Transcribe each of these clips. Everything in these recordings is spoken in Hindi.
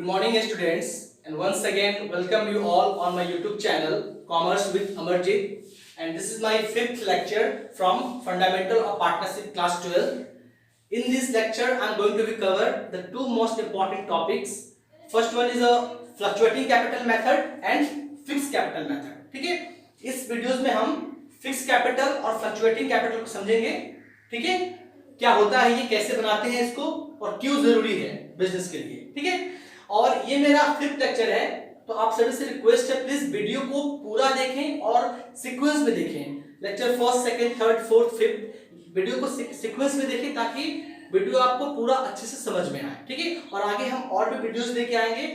morning students, and once again welcome you all on my YouTube channel Commerce with Amarjit, and this is my fifth lecture from Fundamental of Partnership class 12. In this lecture I am going to cover the two most important topics. First one is a fluctuating capital method and fixed capital method. ठीक है, इस वीडियोस में हम फिक्स कैपिटल और फ्लक्चुएटिंग कैपिटल को समझेंगे. ठीक है, क्या होता है ये, कैसे बनाते हैं इसको और क्यों जरूरी है बिजनेस के लिए. ठीक है, और ये मेरा फिफ्थ लेक्चर है, तो आप सभी से रिक्वेस्ट है प्लीज वीडियो को पूरा देखें और सीक्वेंस में देखें. Lecture first, second, third, fourth, fifth video को सीक्वेंस में देखें ताकि वीडियो आपको पूरा अच्छे से समझ में आए. ठीक है, और आगे हम और भी वीडियोस लेके आएंगे,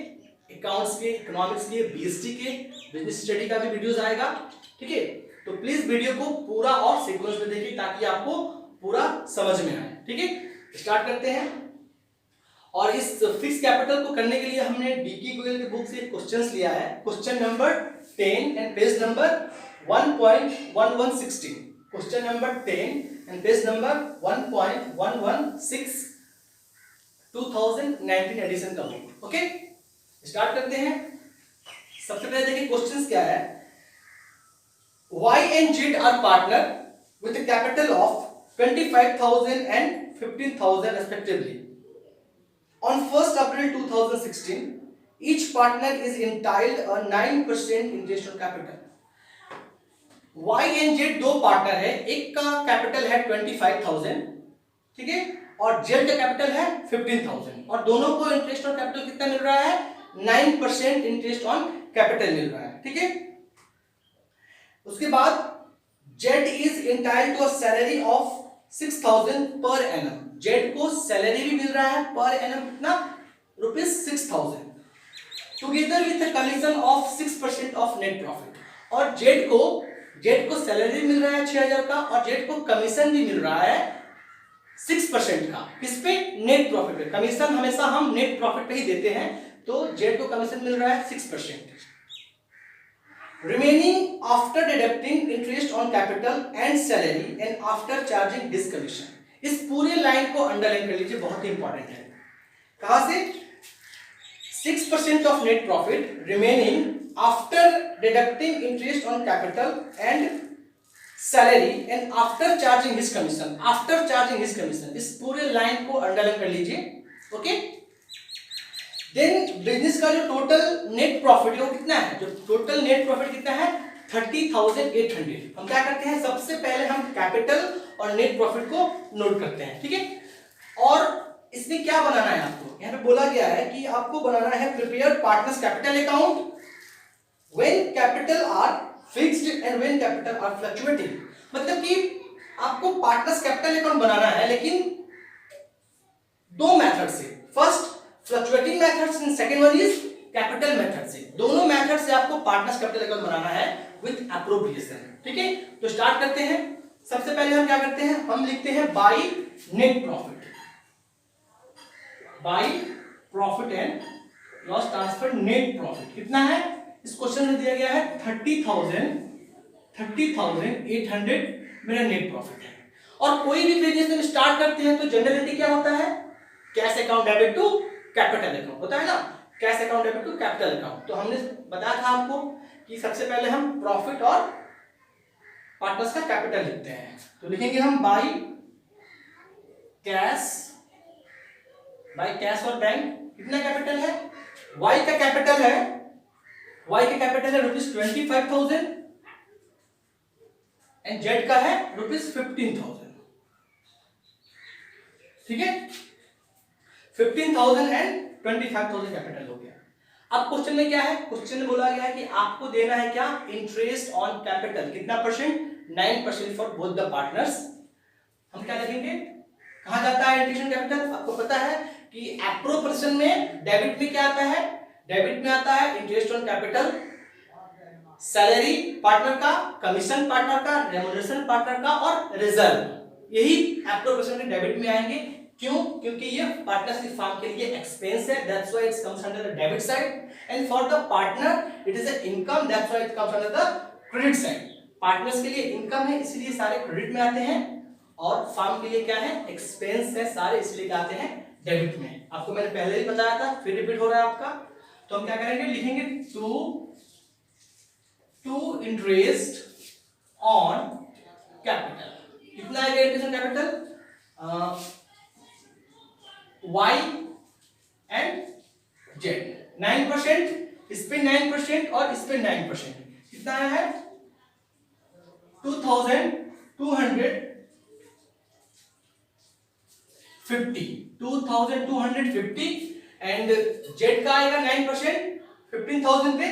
अकाउंट्स के, इकोनॉमिक्स के, बीएसटी के, बिजनेस स्टडी का भी वीडियोस आएगा. ठीक है, तो प्लीज वीडियो को पूरा और सीक्वेंस में देखिए ताकि आपको पूरा समझ में आए. ठीक है, स्टार्ट करते हैं. और इस फिक्स कैपिटल को करने के लिए हमने डीके गोयल की बुक से क्वेश्चंस लिया है. Question number 10 and page number 1.1116. Question number 10 and page number 1.116 2019 edition का बुक. ओके, स्टार्ट करते हैं. सबसे पहले देखिए क्वेश्चंस क्या है. Y and Z are partner with a capital of 25,000 and 15,000 respectively. On 1st April 2016, each partner is entitled a 9% interest on capital. Y and Z दो पार्टनर है, एक का कैपिटल है 25,000, ठीक है, और Z का कैपिटल है 15,000, और दोनों को इंटरेस्ट ऑन कैपिटल कितना मिल रहा है? 9% इंटरेस्ट ऑन कैपिटल मिल रहा है. ठीक है, उसके बाद Z is entitled to a salary of 6,000 per annum. Z को सैलरी भी मिल रहा है पर एनम कितना? ₹6,000 together with commission of 6% of net profit. और Z को सैलरी मिल रहा है 6,000 का, और Z को कमीशन भी मिल रहा है 6% का. किस पे? नेट प्रॉफिट पे. कमीशन हमेशा हम नेट प्रॉफिट पे ही देते हैं, तो Z को कमीशन मिल रहा है 6%. Remaining after deducting interest on capital and salary and after charging this commission. इस पूरे लाइन को अंडरलाइन कर लीजिए, बहुत ही इंपॉर्टेंट है. कहां से? 6% of net profit remaining after deducting interest on capital and salary and after charging his commission. After charging his commission, इस पूरे लाइन को अंडरलाइन कर लीजिए. ओके, देन बिजनेस का जो टोटल नेट प्रॉफिट है वो कितना है? जो टोटल नेट प्रॉफिट कितना है? 30,800. हम क्या करते हैं, सबसे पहले हम कैपिटल और नेट प्रॉफिट को नोट करते हैं. ठीक है, और इसमें क्या बनाना है आपको? यहाँ पे बोला गया है कि आपको बनाना है prepare partners capital account when capital R fixed and when capital R fluctuating. मतलब कि आपको पार्टनर्स कैपिटल अकाउंट बनाना है, लेकिन दो मेथड से. First fluctuating method and second one is capital method से. दोनों मेथड से आपको पार्टनर्स कैपिटल अकाउंट बनाना है विद एप्रोप्रिएशन. ठीक है, तो स्टार्ट करते हैं. सबसे पहले हम क्या करते हैं, हम लिखते हैं by net profit. By profit and loss transfer net profit कितना है? इस क्वेश्चन में दिया गया है 30,800 मेरा नेट प्रॉफिट है. और कोई भी बिजनेस में स्टार्ट करते हैं तो जनरली क्या होता है? Cash account debit to capital account होता है ना. Cash account debit to capital account. तो हमने बताया था आपको कि सबसे पहले हम प्रॉफिट और पार्टनर्स का कैपिटल लिखते हैं. तो लिखेंगे हम बाय कैश और बैंक. कितना कैपिटल है? Y का कैपिटल है, Y का कैपिटल है ₹25,000 एंड Z का है ₹15,000. ठीक है, 15,000 एंड 25,000 कैपिटल हो गया. अब क्वेश्चन में क्या है? क्वेश्चन में बोला गया है कि आपको देना है क्या? Interest on capital. कितना percent? 9% for both the partners. हम क्या लिखेंगे? कहां जाता है इंटरेस्ट ऑन कैपिटल? आपको पता है कि एप्रोप्रिएशन में डेबिट में क्या आता है? डेबिट में आता है interest on capital, salary partner का, कमीशन पार्टनर का, रेम्युनरेशन पार्टनर का और रिजर्व. यही एप्रोप्रिएशन में डेबिट में आएंगे. क्यों? क्योंकि ये पार्टनरशिप फर्म के लिए एक्सपेंस है, that's why it comes under the debit side, and for the partner it is a income, that's why it comes under the credit side. Partners के लिए इनकम है, इसलिए सारे क्रेडिट में आते हैं, और फार्म के लिए क्या है, एक्सपेंस है सारे, इसलिए क्या आते हैं डेबिट में। आपको मैंने पहले ही बताया था, फिर रिपीट हो रहा है आपका। तो हम क्या करेंगे, लिखेंगे टू इंटरेस्ट ऑन कैपिटल। कितना आएगा interest on capital, Y and Z 9%, इस पे 9% और इस पे 9%, कितना आया है 2250 एंड जेड का आएगा 9%, 15,000 पे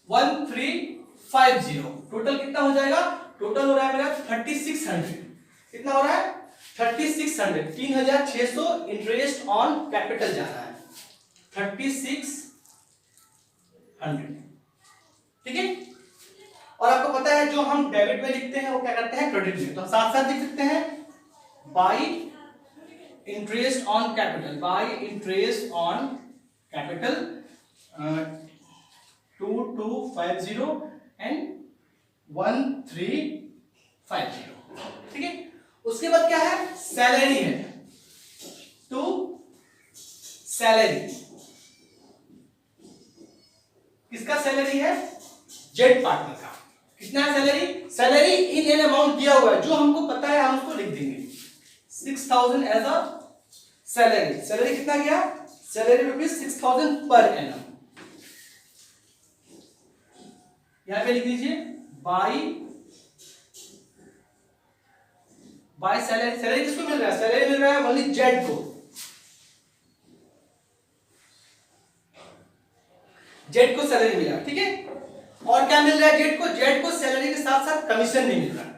1350। टोटल कितना हो जाएगा, टोटल हो रहा है मेरा 3600। कितना हो रहा है 3600, 3600 इंटरेस्ट ऑन कैपिटल जा रहा है 3600, ठीक है। और आपको पता है जो हम डेबिट में लिखते हैं वो क्या करते हैं क्रेडिट में, तो हम साथ साथ लिख सकते हैं by interest on capital, by interest on capital 2250 and 1350, ठीक है। उसके बाद क्या है, सैलरी है, टू सैलरी, किसका सैलरी है, जेड पार्टनर का। कितना है salary, salary in an amount दिया हुआ है, जो हमको पता है हम उसको लिख देंगे 6000 एज अ सैलरी। सैलरी कितना गया, सैलरी रुपीज 6000 पर एनम। यहां पे लिख दीजिए बाई सैलरी। सैलरी किसको मिल रहा है, सैलरी मिल रहा है ओनली जेड को, जेड को सैलरी मिला, ठीक है। और क्या मिल रहा है जेड को, जेड को सैलरी के साथ साथ कमीशन भी मिल रहा है।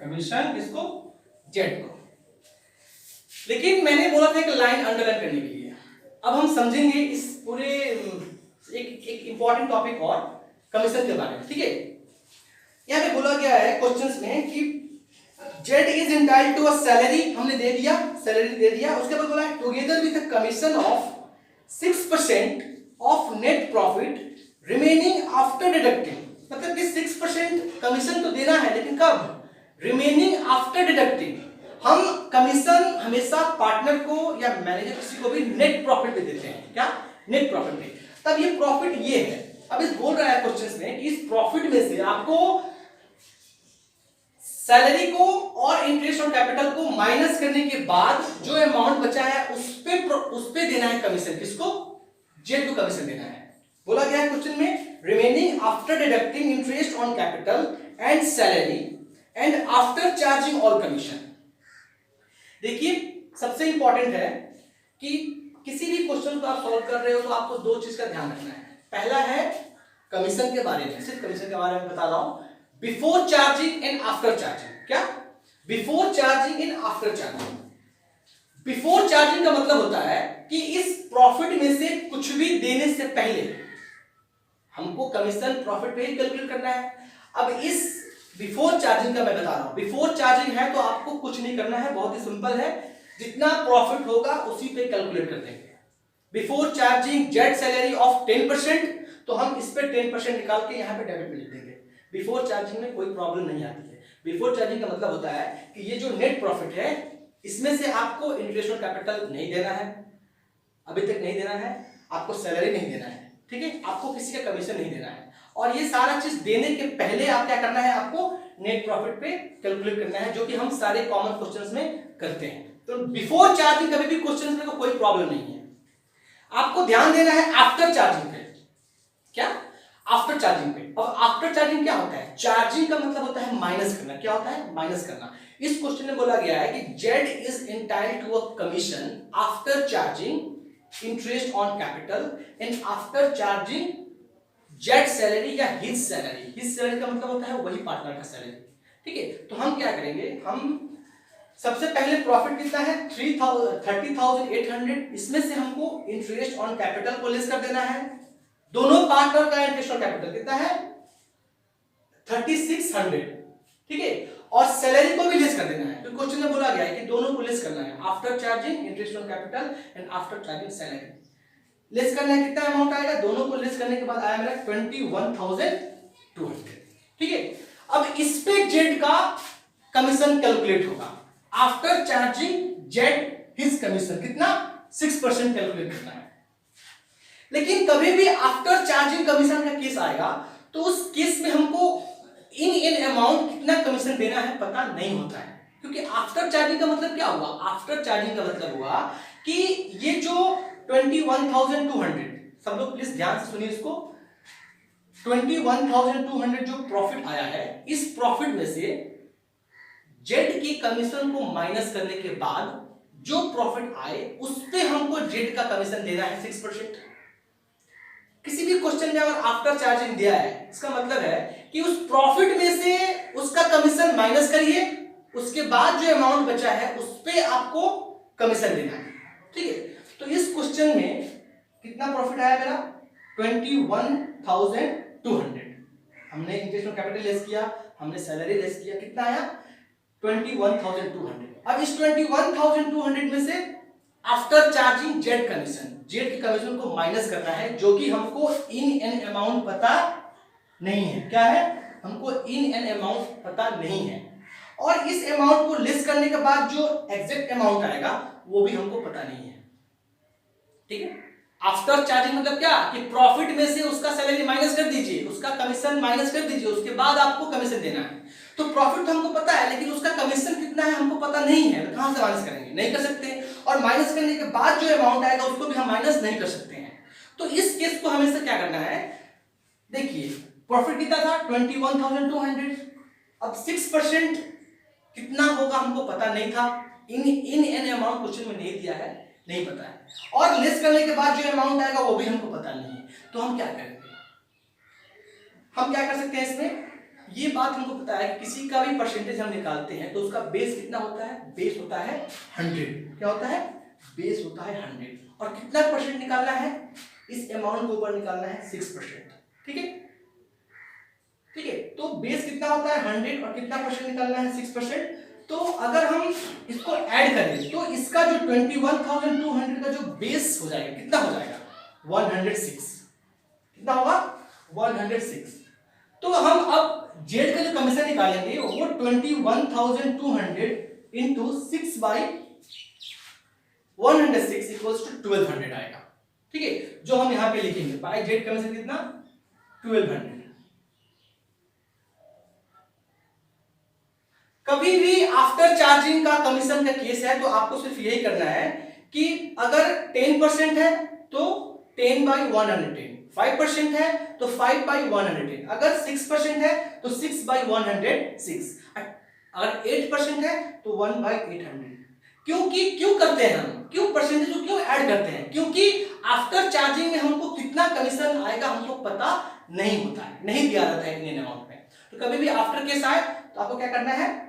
कमीशन किसको, जेड को। लेकिन मैंने बोला था एक लाइन अंडरलाइन करने के लिए। अब हम समझेंगे इस पूरे एक इंपॉर्टेंट टॉपिक और कमीशन के बारे में, ठीक है। यहां पे बोला गया है क्वेश्चंस में कि Z is entitled to a salary, हमने दे दिया, सैलरी दे दिया। उसके बाद बोला together with a commission of 6% of net profit remaining after deducting. मतलब कि 6% कमीशन तो देना है, लेकिन कब, रिमेनिंग आफ्टर डिडक्टिंग। हम कमीशन हमेशा पार्टनर को या मैनेजर किसी को भी नेट प्रॉफिट पे देते हैं, क्या, नेट प्रॉफिट पे। तब ये प्रॉफिट ये है। अब इस बोल रहा है क्वेश्चंस में कि इस प्रॉफिट में से आपको सैलरी को और इंटरेस्ट ऑन कैपिटल को माइनस करने के बाद जो अमाउंट बचा है उस पे देना है कमीशन, किसको, जेड को कमीशन देना है। बोला गया है क्वेश्चन में remaining after deducting interest on capital and salary and after charging all commission. देखिए सबसे इंपॉर्टेंट है कि किसी भी क्वेश्चन को आप सॉल्व कर रहे हो तो आपको दो चीज का ध्यान रखना है। पहला है कमीशन के बारे में, सिर्फ कमीशन के बारे में बता रहा हूं, before charging and after charging. क्या, before charging and after charging. Before charging का मतलब होता है कि इस प्रॉफिट में से कुछ भी देने से पहले हमको कमीशन प्रॉफिट पे ही कैलकुलेट करना है। अब इस बिफोर चार्जिंग का मैं बता रहा हूं, बिफोर चार्जिंग है तो आपको कुछ नहीं करना है, बहुत ही सिंपल है, जितना प्रॉफिट होगा उसी पे कैलकुलेट कर देंगे। Before charging Z salary of 10%, तो हम इस पे 10% निकाल के यहाँ पे डेबिट में लिख देंगे। बिफोर चार्जिंग में कोई प्रॉब्लम नहीं आती है। बिफोर चार्जिंग का मतलब होता है कि ये जो नेट प्रॉफिट है इसमें से आपको इंटरेस्ट ऑन कैपिटल नहीं देना है, अभी तक नहीं देना है, आपको सैलरी नहीं देना है, ठीक है, आपको किसी का कमीशन नहीं देना है। और ये सारा चीज देने के पहले आप क्या करना है, आपको नेट प्रॉफिट पे कैलकुलेट करना है, जो कि हम सारे कॉमन क्वेश्चंस में करते हैं। तो बिफोर चार्जिंग कभी भी क्वेश्चंस में कोई प्रॉब्लम नहीं है। आपको ध्यान देना है आफ्टर चार्जिंग पे। क्या, आफ्टर चार्जिंग पे। अब आफ्टर चार्जिंग क्या होता है, चार्जिंग का मतलब होता है माइनस करना। क्या होता है, माइनस करना। इस क्वेश्चन में बोला गया है कि Z is entitled to a commission after charging interest on capital and after charging Z salary या हिज सैलरी। हिज सैलरी का मतलब होता है वही पार्टनर का सैलरी, ठीक है। तो हम क्या करेंगे, हम सबसे पहले प्रॉफिट कितना है 30,800, इसमें से हमको इंटरेस्ट ऑन कैपिटल को लेस कर देना है। दोनों पार्टनर का इंटरेस्ट ऑन कैपिटल कितना है 3600, ठीक है, और सैलरी को भी लेस कर देना है। तो क्वेश्चन में बोला गया है कि दोनों को लेस करना है, after charging interest on capital and after charging salary. Less करना है, कितना अमाउंट आएगा, दोनों को लेस करने के बाद आया मेरा 21,200। ठीक है, अब इस पे जेड का कमीशन कैलकुलेट होगा। After charging Z his commission कितना, 6% कैलकुलेट करना है। लेकिन कभी भी आफ्टर चार्जिंग कमीशन का केस आएगा तो उस केस में हमको इन अमाउंट कितना कमीशन देना है पता नहीं होता है, क्योंकि आफ्टर चार्जिंग का मतलब क्या हुआ, आफ्टर चार्जिंग का मतलब हुआ कि ये जो 21,200, सब लोग प्लीज ध्यान से सुनिए इसको, 21,200 जो प्रॉफिट आया है, इस प्रॉफिट में से जेड की कमीशन को माइनस करने के बाद जो प्रॉफिट आए उस पे हमको जेड का कमीशन देना है 6%। किसी भी क्वेश्चन में अगर आफ्टर चार्जिंग दिया है, इसका मतलब है कि उस प्रॉफिट में से उसका कमीशन माइनस करिए, उसके बाद जो अमाउंट बचा है उस पे आपको कमीशन देना है। ठीक है, तो इस क्वेश्चन में कितना प्रॉफिट आया मेरा, 21,200। हमने इंटरेस्ट ऑन कैपिटल लेस किया, हमने सैलरी लेस किया, कितना आया 21,200। अब इस 21,200 में से after charging Z commission, Z की कमीशन को माइनस करना है, जो कि हमको इन एन अमाउंट पता नहीं है। क्या है, हमको इन एन अमाउंट पता नहीं है, और इस अमाउंट को लेस करने के बाद जो एग्जैक्ट अमाउंट आएगा वो भी हमको पता नहीं है। ठीक है, आफ्टर चार्जिंग मतलब क्या कि प्रॉफिट में से उसका सैलरी माइनस कर दीजिए, उसका कमीशन माइनस कर दीजिए, उसके बाद आपको कमीशन देना है। तो प्रॉफिट तो हमको पता है, लेकिन उसका कमीशन कितना है हमको पता नहीं है, तो कहां से माइनस करेंगे, नहीं कर सकते। और माइनस करने के बाद जो अमाउंट आएगा उसको भी हम माइनस नहीं कर सकते हैं। तो इस केस को हमेशा क्या करना है, देखिए प्रॉफिट कितना था 21,200, अब 6% कितना होगा हमको पता नहीं था, इन एन अमाउंट क्वेश्चन में नहीं दिया है, नहीं पता है, और लेस करने के बाद जो अमाउंट आएगा वो भी हमको पता नहीं है। तो हम क्या करेंगे, हम क्या कर सकते हैं इसमें, ये बात हमको पता है कि किसी का भी परसेंटेज हम निकालते हैं तो उसका बेस कितना होता है, बेस होता है 100। क्या होता है, बेस होता है 100, और कितना परसेंट निकालना है, इस अमाउंट के ऊपर निकालना है 6%। ठीक है, ठीक है, तो बेस कितना होता है 100 और कितना परसेंट निकालना है 6%। तो अगर हम इसको ऐड करें तो इसका जो 21,200 का जो बेस हो जाएगा कितना हो जाएगा 106, कितना होगा 106। तो हम अब जेड का जो कमीशन निकालेंगे वो 21,200 इंटू 6 बाई 106 इक्वल्स टू 1200 आएगा। ठीक है, जो हम यहां पे लिखेंगे बाई जेड कमीशन कितना 1200। कभी भी आफ्टर चार्जिंग का कमीशन का केस है तो आपको सिर्फ यही करना है कि अगर 10% है तो 10 बाई 110, 5% है तो 5 बाई 110, अगर 6% है तो 6 बाई 106, अगर 8% है तो 1 बाई 800। क्योंकि क्यों करते हैं हम, क्यों परसेंटेज को क्यों ऐड करते हैं, क्योंकि आफ्टर चार्जिंग में हमको कितना कमीशन आएगा हमको पता नहीं होता है, नहीं दिया जाता है इतने अमाउंट में। तो कभी भी आफ्टर केस आए तो आपको क्या करना है,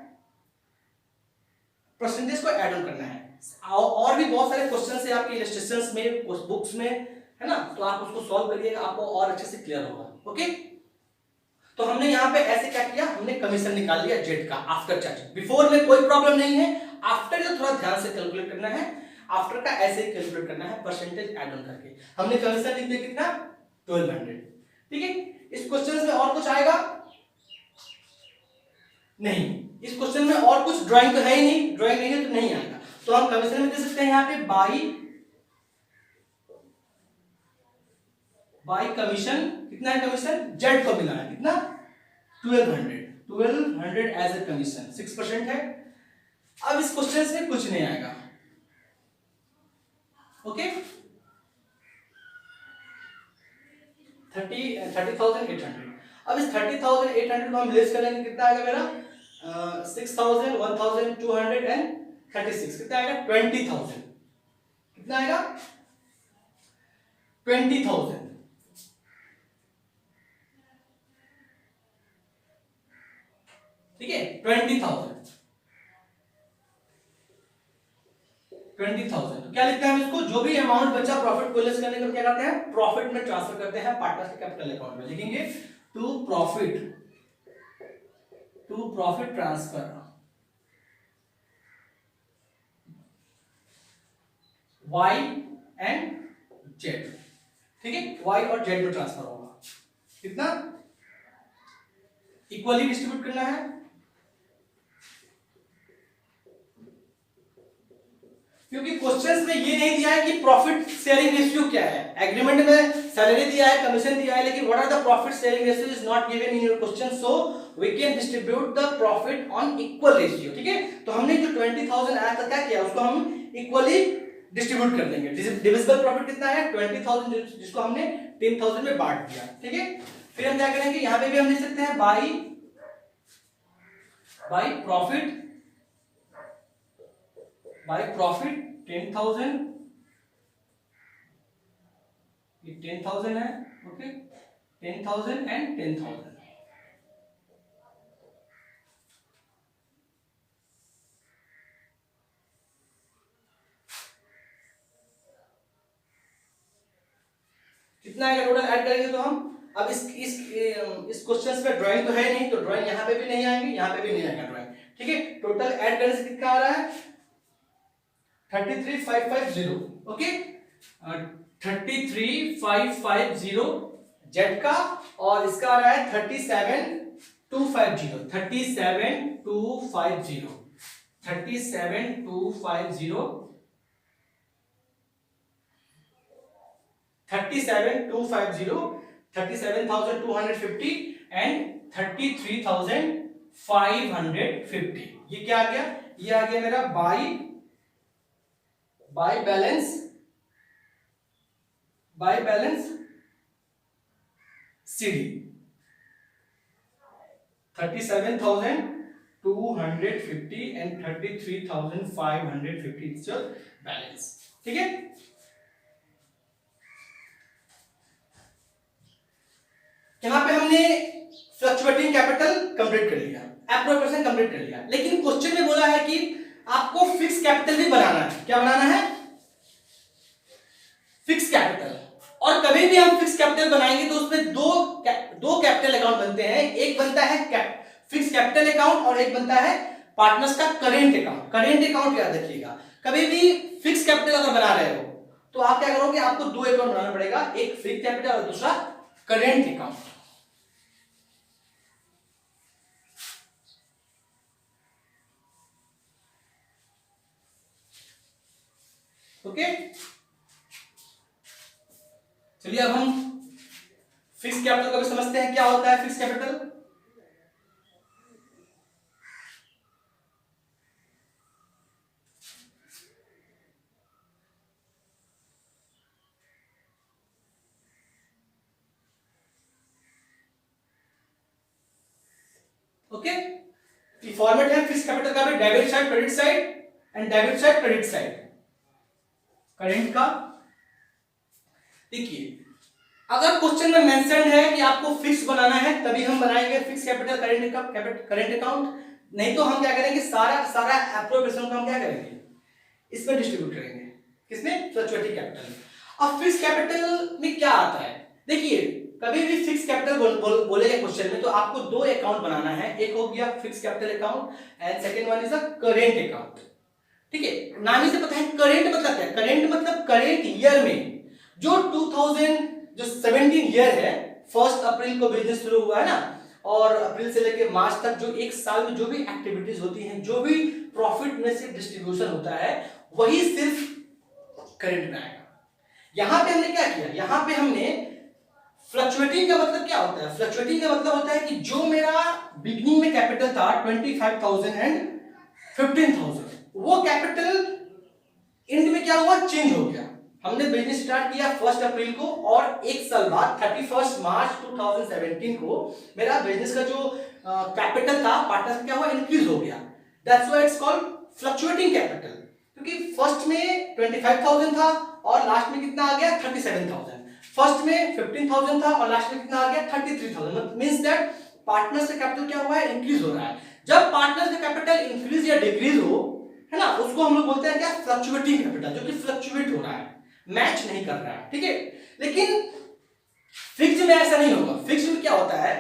परसेंटेज को ऐड ऑन करना है। और भी बहुत सारे क्वेश्चंस है आपके इलस्ट्रेशंस में, बुक्स में, है ना, तो आप उसको सॉल्व करिएगा, आपको और अच्छे से क्लियर होगा। ओके, तो हमने यहाँ पे ऐसे क्या किया, हमने कमीशन निकाल लिया जेड का आफ्टर चार्जिंग। बिफोर में कोई प्रॉब्लम नहीं है, आफ्टर का थोड़ा ध्यान से कैलकुलेट करना है, आफ्टर का ऐसे ही कैलकुलेट करना है परसेंटेज ऐड ऑन करके। हमने कमीशन लिख दिया कितना 1200। ठीक है, इस क्वेश्चन में और कुछ आएगा नहीं, इस क्वेश्चन में और कुछ ड्राइंग तो है ही नहीं, ड्राइंग नहीं है तो नहीं आएगा। तो हम कमीशन में दे सकते हैं यहाँ पे बाई कमीशन, कितना है कमीशन, जेड को मिला है कितना 1200 एज ए कमीशन, 6% है। अब इस क्वेश्चन में कुछ नहीं आएगा। ओके, 30,800। अब इस 30,800 को हम लेस करेंगे, कितना आएगा मेरा 6,000, 1,236, कितना आएगा 20,000, कितना आएगा 20,000। ठीक है, 20,000। तो क्या लिखते हैं हम इसको, जो भी अमाउंट बचा प्रॉफिट को लेस करने के बाद क्या करते हैं, प्रॉफिट में ट्रांसफर करते हैं पार्टनर्स के कैपिटल अकाउंट में, लिखेंगे to profit transfer Y and Z। ठीक है, y और z में ट्रांसफर होगा। कितना इक्वली डिस्ट्रीब्यूट करना है, क्योंकि क्वेश्चंस में ये नहीं दिया है कि प्रॉफिट शेयरिंग रेशियो क्या है। एग्रीमेंट में सैलरी दिया है, कमीशन दिया है, लेकिन what are the profit sharing ratio is not given in your question, so we can distribute the profit on equal ratio. ठीक है, तो हमने जो 20,000 आया था क्या किया, उसको हम इक्वली डिस्ट्रीब्यूट कर देंगे। डिविजिबल प्रॉफिट कितना है 20,000, जिसको हमने 10,000 में बांट दिया। ठीक है, फिर हम क्या करेंगे, यहां पे भी हम लिख सकते हैं बाई प्रॉफिट 10,000, ये 10,000 है, ओके, 10,000 एंड 10,000। कितना आएगा टोटल ऐड करेंगे तो हम, अब इस क्वेश्चन में ड्राइंग तो है नहीं, तो ड्राइंग यहाँ पे भी नहीं आएंगे, यहाँ पे भी नहीं आएगा ड्राइंग। ठीक है, टोटल ऐड करने से कितना आ रहा है 33,550, ओके, 33,550 जेड का, और इसका आ रहा है 37,250, 37,250, 37,250, 37,250 एंड 33,550। ये क्या आ गया, ये आ गया मेरा by balance CD 37,250 and 33,550 is your balance. ठीक है, यहां पे हमने फ्लक्चुएटिंग कैपिटल कंप्लीट कर लिया, एप्रोप्रिएशन कंप्लीट कर लिया, लेकिन क्वेश्चन में बोला है कि आपको फिक्स कैपिटल भी बनाना है। क्या बनाना है, फिक्स कैपिटल। और कभी भी हम फिक्स कैपिटल बनाएंगे तो उसमें दो कैपिटल अकाउंट बनते हैं, एक बनता है फिक्स कैपिटल अकाउंट और एक बनता है पार्टनर्स का करेंट अकाउंट। करेंट अकाउंट याद रखिएगा, कभी भी फिक्स कैपिटल अगर बना रहे हो तो आप क्या करोगे, आपको दो अकाउंट बनाना पड़ेगा, एक फिक्स कैपिटल और दूसरा करेंट अकाउंट। ओके, चलिए अब हम फिक्स कैपिटल को भी समझते हैं, क्या होता है फिक्स कैपिटल। ओके, फॉर्मेट है फिक्स कैपिटल का भी, debit side credit side and debit side credit side. Current का देखिए, अगर क्वेश्चन में मेंशन्ड है कि आपको फिक्स बनाना है तभी हम बनाएंगे फिक्स कैपिटल करेंट अकाउंट, नहीं तो हम क्या करेंगे, सारा एप्रोप्रिएशन को हम क्या करेंगे, इसमें डिस्ट्रीब्यूट करेंगे, किसमें, फ्लक्चुएटिंग कैपिटल। अब फिक्स कैपिटल में क्या आता है, देखिए कभी भी फिक्स कैपिटल बोलेगा क्वेश्चन में तो आपको दो अकाउंट बनाना है, एक हो गया fix capital account and second one is a current account. ठीक है, नाम से पता है करेंट मतलब क्या, करेंट मतलब करेंट ईयर में जो 2017 ईयर है, 1 अप्रैल को बिजनेस शुरू हुआ है ना, और अप्रैल से लेकर मार्च तक जो एक साल में जो भी एक्टिविटीज होती हैं, जो भी प्रॉफिट में से डिस्ट्रीब्यूशन होता है, वही सिर्फ करेंट में आएगा। यहां पे हमने क्या किया, यहां पे हमने फ्लक्चुएटिंग का मतलब क्या होता है, फ्लक्चुएटिंग का मतलब होता है कि जो मेरा बिगनिंग में कैपिटल था 25,000 एंड 15,000, वो कैपिटल एंड में क्या हुआ, चेंज हो गया। हमने बिजनेस स्टार्ट किया 1 अप्रैल को और एक साल बाद 31 मार्च 2017 को मेरा बिजनेस का जो कैपिटल था पार्टनर क्या हुआ, इंक्रीज हो गया। That's why it's called fluctuating capital, क्योंकि फर्स्ट में 25,000 था और लास्ट में कितना आ गया 37,000, फर्स्ट में 15,000 था और लास्ट में कितना आ गया 33,000। मींस दैट पार्टनर्स का कैपिटल क्या हुआ है, इंक्रीज हो रहा है। जब पार्टनर्स का कैपिटल इंक्रीज या डिक्रीज हो, है ना, उसको हम लोग बोलते हैं क्या, फ्लक्चुएटिंग कैपिटल, जो कि फ्लक्चुएट हो रहा है, मैच नहीं कर रहा है। ठीक है, लेकिन फिक्स्ड में ऐसा नहीं होगा। फिक्स्ड में क्या होता है,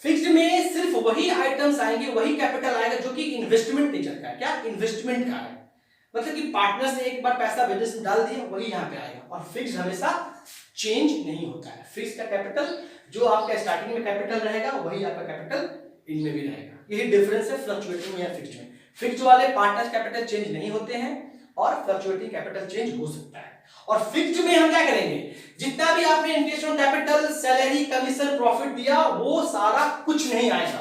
फिक्स्ड में सिर्फ वही आइटम्स आएंगे, वही कैपिटल आएगा जो कि इन्वेस्टमेंट नेचर का है। क्या, इन्वेस्टमेंट का है, मतलब कि पार्टनर से एक बार पैसा बिजनेस में डाल दिया, वही यहां पे आएगा, और फिक्स्ड हमेशा चेंज नहीं होता है। फिक्स का कैपिटल जो आपका स्टार्टिंग में कैपिटल रहेगा वही आपका कैपिटल इनमें भी रहेगा। यही डिफरेंस है फ्लक्चुएटिंग में या फिक्स्ड में। फिक्स्ड वाले पार्टनर्स कैपिटल चेंज नहीं होते हैं और फ्लक्चुएटिंग कैपिटल चेंज हो सकता है। और फिक्स्ड में हम क्या करेंगे, जितना भी आपने interest on capital, salary, commission, profit दिया वो सारा कुछ नहीं आएगा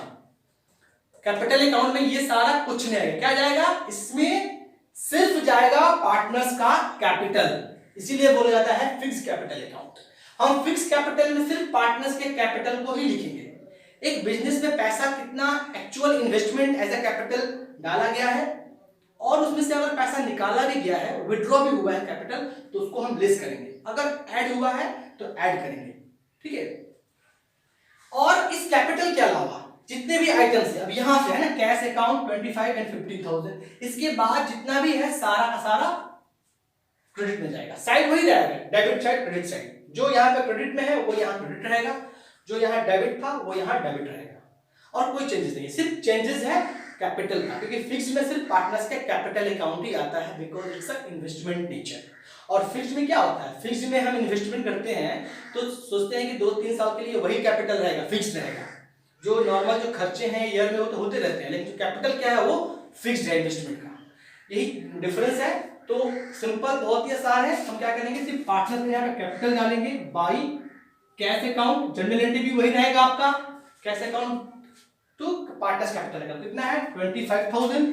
कैपिटल अकाउंट में, ये सारा कुछ नहीं आएगा। क्या जाएगा इसमें, सिर्फ जाएगा पार्टनर्स का कैपिटल, इसीलिए बोला जाता है फिक्स्ड कैपिटल अकाउंट। हम फिक्स्ड कैपिटल में सिर्फ पार्टनर्स के कैपिटल को ही लिखेंगे। एक बिजनेस में पैसा कितना actual investment as a capital डाला गया है और उसमें से अगर पैसा निकाला भी गया है, विड्रॉ भी हुआ है कैपिटल, तो उसको हम लेस करेंगे। अगर ऐड हुआ है तो ऐड करेंगे, ठीक है। और इस कैपिटल के अलावा जितने भी आइटम्स है, अब यहां से है ना कैश अकाउंट 25 एंड 15,000, इसके बाद जितना भी है सारा का सारा क्रेडिट में जाएगा। साइड वही रहेगा, डेबिट साइड क्रेडिट साइड। जो यहाँ पे क्रेडिट में है वो यहाँ क्रेडिट रहेगा, जो यहाँ डेबिट था वो यहाँ डेबिट रहेगा। और कोई चेंजेस नहीं है, सिर्फ चेंजेस है कैपिटल का, क्योंकि फिक्स्ड में सिर्फ पार्टनर्स का कैपिटल अकाउंट ही आता है because it's a investment nature. और फिक्स्ड में क्या होता है, फिक्स्ड में हम इन्वेस्टमेंट करते हैं तो सोचते हैं कि 2-3 साल के लिए वही कैपिटल रहेगा, फिक्स्ड रहेगा। जो नॉर्मल जो खर्चे हैं ईयर में वो तो होते रहते हैं, लेकिन जो कैपिटल क्या है वो फिक्स्ड है इन्वेस्टमेंट का। यही डिफरेंस है। तो सिंपल, बहुत ही आसान है। हम क्या करेंगे, सिर्फ पार्टनर में यहाँ पे कैपिटल डालेंगे by cash account, general entry भी वही रहेगा आपका, cash account to partners capital account. कितना है 25,000,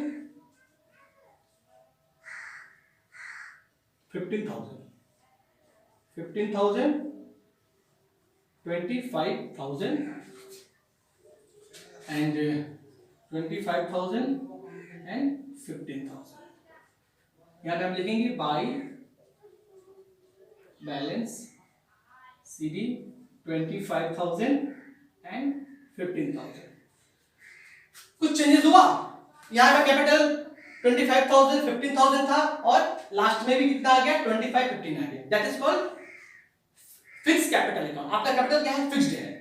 15,000, 25,000 and 25,000 and 15,000। यहां पे हम लिखेंगे बाई बैलेंस CD 25,000 and 15,000। कुछ चेंजेस हुआ, यहां पे कैपिटल 25,000 15,000 था और लास्ट में भी कितना आ गया 25 15 आ गया। That is called fixed capital account. आपका कैपिटल क्या है, फिक्स्ड है।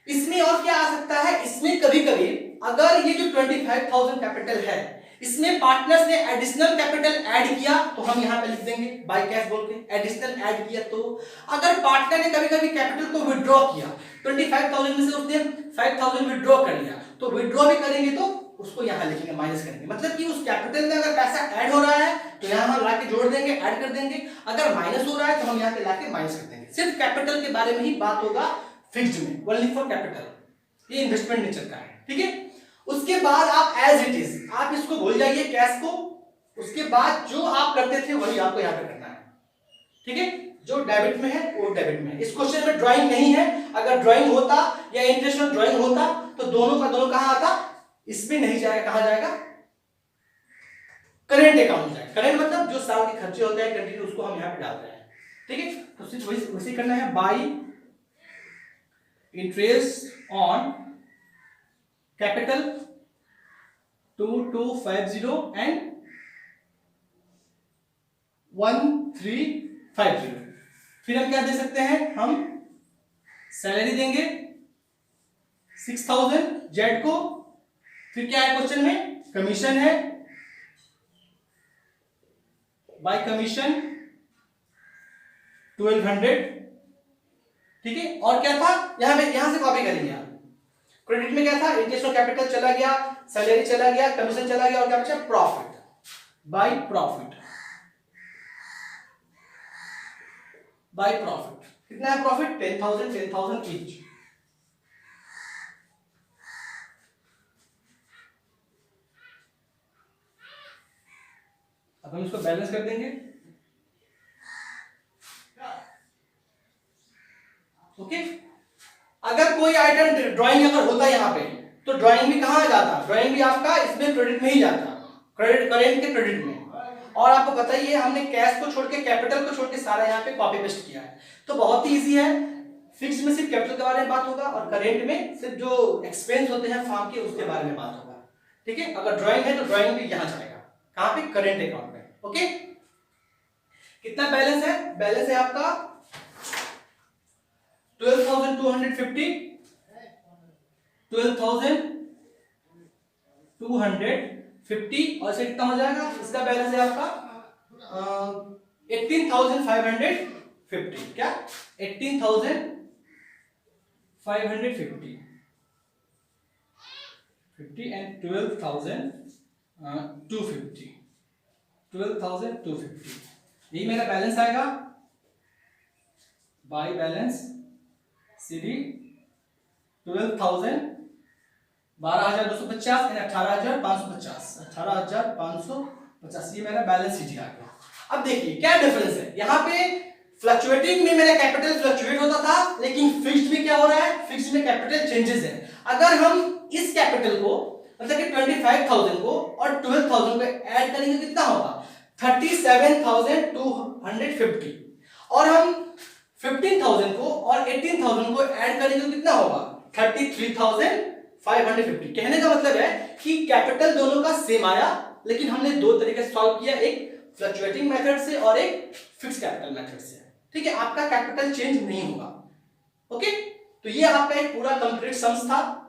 इसमें और क्या आ सकता है, इसमें कभी कभी अगर ये जो 25,000 कैपिटल है इसमें पार्टनर्स ने एडिशनल कैपिटल ऐड किया तो हम यहां पे लिख देंगे बाय कैश बोल के, एडिशनल ऐड किया। तो अगर पार्टनर ने कभी कभी कैपिटल को विड्रॉ किया, 25,000 में से उसने 5,000 विड्रॉ कर लिया, तो विड्रॉ भी करेंगे तो उसको यहां लिखेंगे, माइनस करेंगे। मतलब कि उस कैपिटल में अगर पैसा ऐड हो रहा है तो यहां हम लाके जोड़ देंगे, ऐड कर देंगे। अगर माइनस हो रहा है तो हम यहां पे लाके माइनस कर देंगे। सिर्फ कैपिटल के बारे में ही बात होगा फिक्स्ड में, ओनली फॉर कैपिटल। ये इन्वेस्टमेंट नेचर का है, ठीक है। उसके बाद आप एज इट इज, आप इसको भूल जाइए कैश को। उसके बाद जो आप करते थे वही आपको यहां पे करना है, ठीक है। जो डेबिट में है वो डेबिट में है। इस क्वेश्चन में ड्राइंग नहीं है। अगर ड्राइंग होता या इंटरेस्ट ऑन ड्राइंग होता तो दोनों का दोनों कहां आता, इसमें नहीं जाएगा, कहां जाएगा, करेंट अकाउंट जाएगा। करेंट मतलब जो साल के खर्चे होते हैं कंटिन्यू, उसको हम यहां पे डाल रहे हैं, ठीक है। तो सिर्फ वैसे करना है, by interest on capital 2250 and 1350। फिर हम क्या दे सकते हैं, हम सैलरी देंगे 6,000 जेड को। फिर क्या है क्वेश्चन में, कमीशन है, बाय कमीशन 1200, ठीक है। और क्या था यहां से कॉपी करेंगे आप। क्रेडिट में क्या था, इंटरेस्ट ऑन कैपिटल चला गया, सैलरी चला गया, कमीशन चला गया, और क्या बचा, profit, by profit, by profit. कितना है प्रॉफिट, 10,000 10,000 ईच। अब हम इसको बैलेंस कर देंगे, ओके। अगर कोई आइटम ड्राइंग अगर होता यहां पे तो ड्राइंग भी कहां जाता, ड्राइंग भी आपका इसमें क्रेडिट में ही जाता, क्रेडिट करेंट के क्रेडिट में। और आपको बताइए हमने कैश को छोड़ के, कैपिटल को छोड़ के सारा यहाँ पे कॉपी पेस्ट किया है। तो बहुत ही इजी है। फिक्स में सिर्फ कैपिटल के बारे में बात होगा और करेंट में सिर्फ जो एक्सपेंस होते हैं फार्म के उसके बारे में बात होगा, ठीक है। अगर ड्राइंग है तो ड्राइंग भी यहाँ जाएगा, कहां पे, करेंट अकाउंट में, ओके। कितना बैलेंस है, बैलेंस है आपका 12,250, 12,250 और से कितना हो जाएगा, इसका बैलेंस है आपका 18,550, क्या 18,550 and 12,250 यही मेरा बैलेंस आएगा। बाय बैलेंस सीधी 12,000 12,250 एंड 18,550 ये मेरा बैलेंस शीट आ गया। अब देखिए क्या डिफरेंस है यहाँ पे। फ्लक्चुएटिंग में मेरा कैपिटल फ्लक्चुएट होता था, लेकिन फिक्स्ड में क्या हो रहा है, फिक्स्ड में कैपिटल चेंजेस है। अगर हम इस कैपिटल को मतलब कि 25,000 को और 12,000 को ऐड करेंगे कितना होगा, 37,250 और हम 15,000 को और 18,000 को ऐड करेंगे कितना होगा, 33,550। कहने का मतलब है कि कैपिटल दोनों का सेम आया, लेकिन हमने दो तरीके से सॉल्व किया, एक फ्लक्चुएटिंग मेथड से और एक फिक्स कैपिटल मेथड से। ठीक है, आपका कैपिटल चेंज नहीं होगा। ओके, तो ये आपका एक पूरा कंप्लीट सम्स था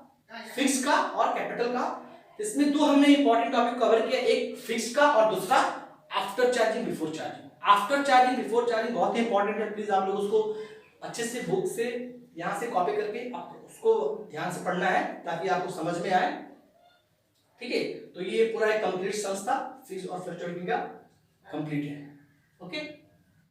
फिक्स का और कैपिटल का। इसमें दो हमने इंपॉर्टेंट टॉपिक कवर किया, एक फिक्स का और दूसरा after charging before charging. After charging before charging बहुत ही इंपॉर्टेंट है, प्लीज आप लोग उसको अच्छे से बुक से यहां से कॉपी करके आप उसको ध्यान से पढ़ना है ताकि आपको समझ में आए। ठीक है, तो ये पूरा एक कंप्लीट सम्स था, फिक्स और फ्लक्चुएटिंग का कंप्लीट है। ओके।